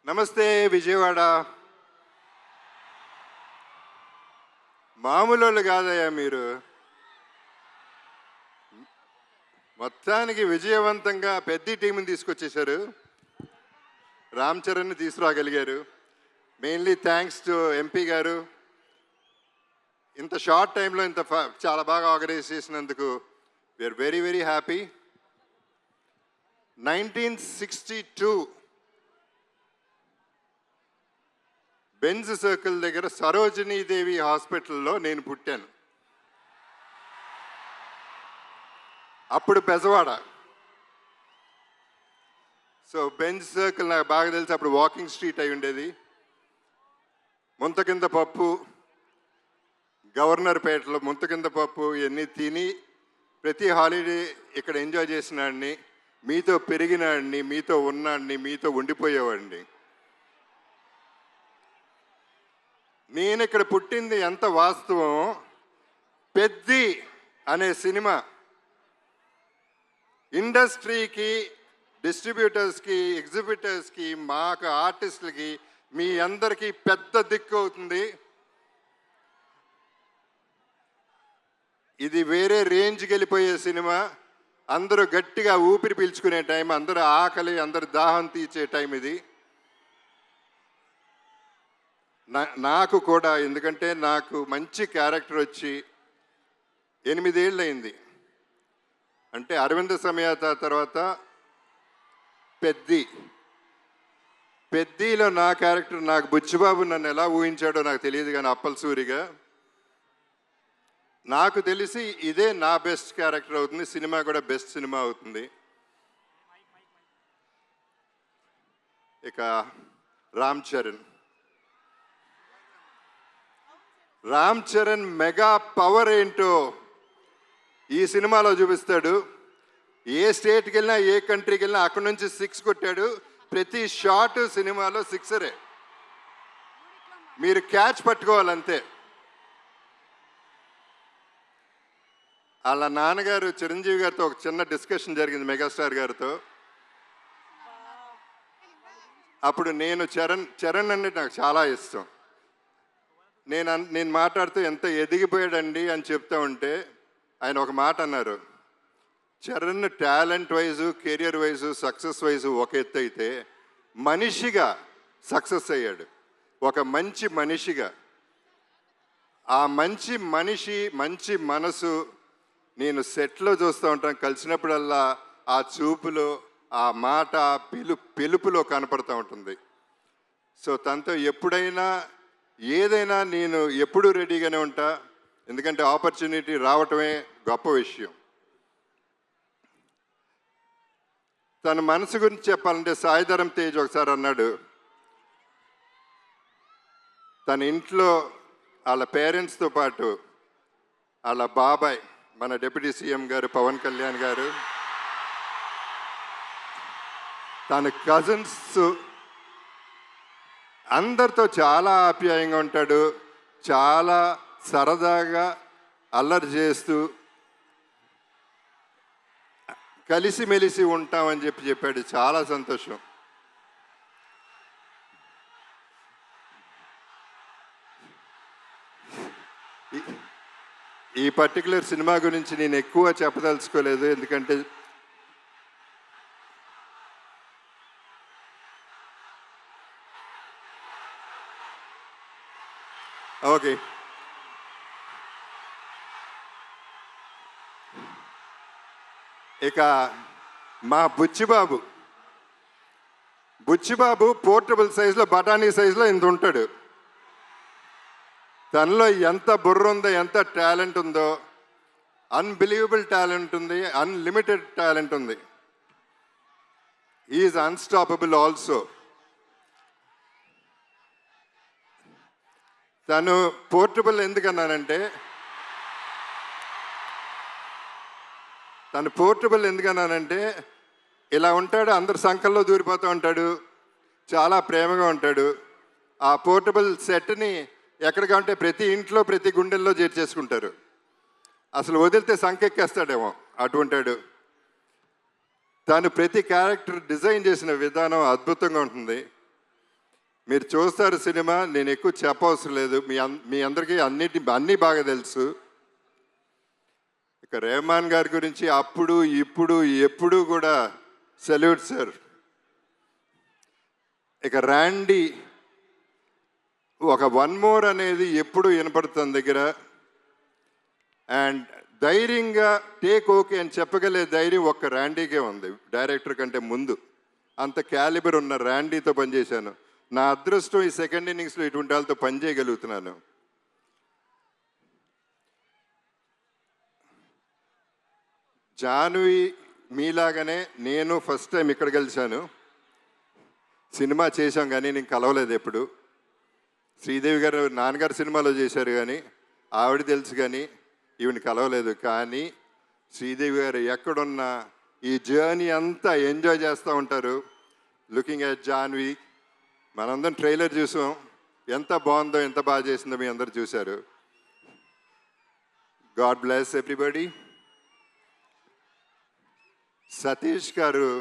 నమస్తే విజయవాడ. మామూలు కాదయ్యా మీరు. మొత్తానికి విజయవంతంగా పెద్ద టీంని తీసుకొచ్చేశారు. రామ్ చరణ్ని తీసుకురాగలిగారు. మెయిన్లీ థ్యాంక్స్ టు ఎంపీ గారు. ఇంత షార్ట్ టైంలో చాలా బాగా ఆర్గనైజ్ చేసినందుకు we are very very happy. 1962 Benz circle దగ్గర సరోజినీదేవి హాస్పిటల్లో నేను పుట్టాను. అప్పుడు బెజవాడ. సో బెంజ్ సర్కిల్ నాకు బాగా తెలిసి అప్పుడు వాకింగ్ స్ట్రీట్ అయి ఉండేది. ముంత కింద పప్పు, గవర్నర్ పేటలో ముంత కింద పప్పు ఇవన్నీ తిని ప్రతి హాలిడే ఇక్కడ ఎంజాయ్ చేసినాడిని, మీతో పెరిగినాడిని, మీతో ఉన్నాడిని, మీతో ఉండిపోయేవాడిని. నేను ఇక్కడ పుట్టింది ఎంత వాస్తవం. పెద్ది అనే సినిమా ఇండస్ట్రీకి, డిస్ట్రిబ్యూటర్స్కి, ఎగ్జిబిటర్స్కి, మాకు ఆర్టిస్టులకి, మీ అందరికీ పెద్ద దిక్కు అవుతుంది. ఇది వేరే రేంజ్కి వెళ్ళిపోయే సినిమా. అందరూ గట్టిగా ఊపిరి పీల్చుకునే టైం, అందరూ ఆకలి, అందరు దాహం తీర్చే టైం ఇది. నాకు కూడా, ఎందుకంటే నాకు మంచి క్యారెక్టర్ వచ్చి 8 ఏళ్ళు అయింది. అంటే అరవింద సమేత తర్వాత పెద్దిలో నా క్యారెక్టర్, నాకు బుచ్చిబాబు నన్ను ఎలా ఊహించాడో నాకు తెలియదు, కానీ అప్పలసూరిగా నాకు తెలిసి ఇదే నా బెస్ట్ క్యారెక్టర్ అవుతుంది. సినిమా కూడా బెస్ట్ సినిమా అవుతుంది. ఇక రామ్ చరణ్ మెగా పవర్ ఏంటో ఈ సినిమాలో చూపిస్తాడు. ఏ స్టేట్కి వెళ్ళినా, ఏ కంట్రీకి వెళ్ళినా అక్కడి నుంచి 6 కొట్టాడు. ప్రతి షాట్ సినిమాలో 6రే. మీరు క్యాచ్ పట్టుకోవాలంతే. వాళ్ళ నాన్నగారు చిరంజీవి గారితో ఒక చిన్న డిస్కషన్ జరిగింది, మెగాస్టార్ గారితో. అప్పుడు నేను చరణ్ అంటే నాకు చాలా ఇష్టం. నేను మాట్లాడుతూ ఎంత ఎదిగిపోయాడండి అని చెప్తా ఉంటే ఆయన ఒక మాట అన్నారు. Charan talent wise, career wise, success wise ఒక ఎత్తు అయితే, మనిషిగా సక్సెస్ అయ్యాడు. ఒక మంచి మనిషిగా. ఆ మంచి మనిషి, మంచి మనసు నేను సెట్లో చూస్తూ ఉంటాను. కలిసినప్పుడల్లా ఆ చూపులో, ఆ మాట, ఆ పిలుపులో కనపడుతూ ఉంటుంది. సో తనతో ఎప్పుడైనా ఏదైనా నేను ఎప్పుడూ రెడీగానే ఉంటా. ఎందుకంటే ఆపర్చునిటీ రావటమే గొప్ప విషయం. తన మనసు గురించి చెప్పాలంటే సాయిధరం తేజ్ ఒకసారి అన్నాడు, తన ఇంట్లో వాళ్ళ పేరెంట్స్తో పాటు వాళ్ళ బాబాయ్, మన డిప్యూటీ సీఎం గారు పవన్ కళ్యాణ్ గారు, తన కజిన్స్ అందరితో చాలా ఆప్యాయంగా ఉంటాడు. చాలా సరదాగా అల్లరి చేస్తూ కలిసిమెలిసి ఉంటామని చెప్పాడు. చాలా సంతోషం. ఈ పర్టికులర్ సినిమా గురించి నేను ఎక్కువ చెప్పదలుచుకోలేదు, ఎందుకంటే ఓకే. ఇక మా బుచ్చిబాబు పోర్టబుల్ సైజులో, బఠానీ సైజులో ఇంత ఉంటాడు. తనలో ఎంత బుర్ర ఉందో, ఎంత టాలెంట్ ఉందో, అన్బిలీవబుల్ టాలెంట్ ఉంది, అన్లిమిటెడ్ టాలెంట్ ఉంది. Is unstoppable also. తను పోర్టబుల్ ఎందుకన్నానంటే, ఇలా ఉంటాడు, అందరు సంకల్లో దూరిపోతూ ఉంటాడు, చాలా ప్రేమగా ఉంటాడు. ఆ పోర్టబుల్ సెట్ని ఎక్కడికంటే ప్రతి ఇంట్లో, ప్రతి గుండెల్లో చేర్చేసుకుంటారు. అసలు వదిలితే సంకెక్కేస్తాడేమో అటువంటాడు. తను ప్రతి క్యారెక్టర్ డిజైన్ చేసిన విధానం అద్భుతంగా ఉంటుంది. మీరు చూస్తారు సినిమా, నేను ఎక్కువ చెప్పవసరం లేదు, మీ అందరికీ అన్నీ బాగా తెలుసు. ఇక రెహమాన్ గారి గురించి అప్పుడు ఇప్పుడు ఎప్పుడు కూడా సెల్యూట్ సార్. ఇక ర్యాండీ ఒక వన్ మోర్ అనేది ఎప్పుడు వినపడుతుంది దగ్గర. అండ్ ధైర్యంగా టేక్ ఓకే అని చెప్పగలే ధైర్యం ఒక్క ర్యాండీకే ఉంది, డైరెక్టర్ కంటే ముందు. అంత క్యాలిబర్ ఉన్న ర్యాండీతో పనిచేశాను. నా అదృష్టం ఈ సెకండ్ ఇన్నింగ్స్లో ఇటువంటి వాళ్ళతో పనిచేయగలుగుతున్నాను. జాన్వి మీలాగానే నేను ఫస్ట్ టైం ఇక్కడ కలిశాను. సినిమా చేశాం కానీ నేను కలవలేదు ఎప్పుడు. శ్రీదేవి గారు నాన్నగారు సినిమాలో చేశారు కానీ ఆవిడ తెలుసు, కానీ ఈవిని కలవలేదు. కానీ శ్రీదేవి గారు ఎక్కడున్నా ఈ జర్నీ అంతా ఎంజాయ్ చేస్తూ ఉంటారు. లుకింగ్ ఎట్ జాన్వి, మనందరం ట్రైలర్ చూసాం, ఎంత బాగుందో, ఎంత బాగా చేసిందో మీ అందరు చూశారు. God bless everybody. సతీష్ గారు,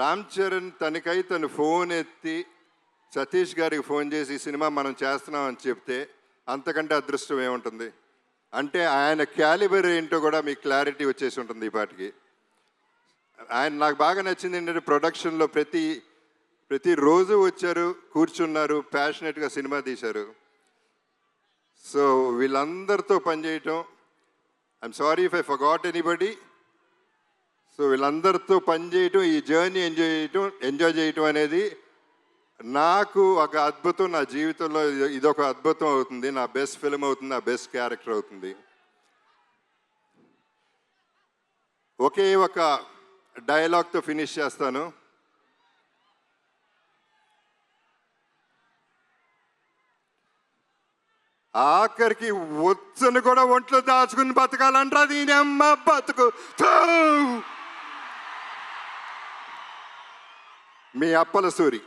రామ్ చరణ్ తనకై తను ఫోన్ ఎత్తి సతీష్ గారికి ఫోన్ చేసి ఈ సినిమా మనం చేస్తున్నాం అని చెప్తే అంతకంటే అదృష్టం ఏముంటుంది. అంటే ఆయన క్యాలిబర్ ఏంటో కూడా మీకు క్లారిటీ వచ్చేసి ఉంటుంది ఈ పాటికి. ఆయన నాకు బాగా నచ్చింది ఏంటంటే ప్రొడక్షన్లో ప్రతిరోజు వచ్చారు, కూర్చున్నారు, ప్యాషనెట్గా సినిమా తీశారు. సో వీళ్ళందరితో పనిచేయటం, I'm sorry if I forgot anybody. So వీళ్ళందరితో పనిచేయటం, ఈ జర్నీ ఎంజాయ్ చేయటం అనేది నాకు ఒక అద్భుతం. నా జీవితంలో ఇదొక అద్భుతం అవుతుంది, నా బెస్ట్ ఫిల్మ్ అవుతుంది, నా బెస్ట్ క్యారెక్టర్ అవుతుంది. ఒకే ఒక డైలాగ్తో ఫినిష్ చేస్తాను. ఆఖరికి వచ్చను కూడా ఒంట్లో దాచుకుని బతకాలంటారా దీని అమ్మ బతుకు. మీ అప్పల సూరి.